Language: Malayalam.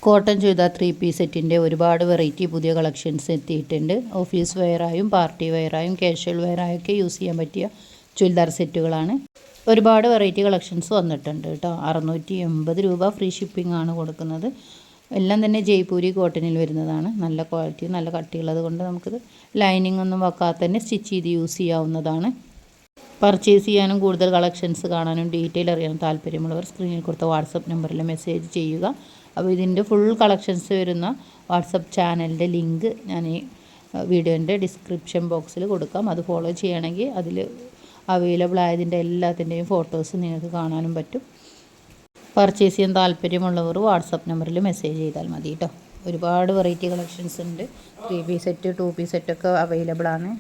കോട്ടൺ ചുരിദാർ 3 പീസ് സെറ്റിൻ്റെ ഒരുപാട് വെറൈറ്റി പുതിയ കളക്ഷൻസ് എത്തിയിട്ടുണ്ട്. ഓഫീസ് വെയറായും പാർട്ടി വെയറായും കാഷ്വൽ വെയറായൊക്കെ യൂസ് ചെയ്യാൻ പറ്റിയ ചുരിദാർ സെറ്റുകളാണ്. ഒരുപാട് വെറൈറ്റി കളക്ഷൻസ് വന്നിട്ടുണ്ട് കേട്ടോ. 680 രൂപ ഫ്രീ ഷിപ്പിംഗ് ആണ് കൊടുക്കുന്നത്. എല്ലാം തന്നെ ജയ്പൂരി കോട്ടണിൽ വരുന്നതാണ്. നല്ല ക്വാളിറ്റി, നല്ല കട്ടിയുള്ളത് കൊണ്ട് നമുക്കിത് ലൈനിങ് ഒന്നും വെക്കാതെ തന്നെ സ്റ്റിച്ച് ചെയ്ത് യൂസ് ചെയ്യാവുന്നതാണ്. പർച്ചേസ് ചെയ്യാനും കൂടുതൽ കളക്ഷൻസ് കാണാനും ഡീറ്റെയിൽ അറിയാനും താല്പര്യമുള്ളവർ സ്ക്രീനിൽ കൊടുത്ത വാട്സപ്പ് നമ്പറിൽ മെസ്സേജ് ചെയ്യുക. അപ്പോൾ ഇതിൻ്റെ ഫുൾ കളക്ഷൻസ് വരുന്ന വാട്സപ്പ് ചാനലിൻ്റെ ലിങ്ക് ഞാൻ ഈ വീഡിയോൻ്റെ ഡിസ്ക്രിപ്ഷൻ ബോക്സിൽ കൊടുക്കാം. അത് ഫോളോ ചെയ്യണമെങ്കിൽ അതിൽ അവൈലബിൾ ആയതിൻ്റെ എല്ലാത്തിൻ്റെയും ഫോട്ടോസ് നിങ്ങൾക്ക് കാണാനും പറ്റും. പർച്ചേസ് ചെയ്യാൻ താല്പര്യമുള്ളവർ വാട്സപ്പ് നമ്പറിൽ മെസ്സേജ് ചെയ്താൽ മതി കേട്ടോ. ഒരുപാട് വെറൈറ്റി കളക്ഷൻസ് ഉണ്ട്. 3 പീസ് സെറ്റ് 2 പീസ് സെറ്റൊക്കെ അവൈലബിൾ ആണ്.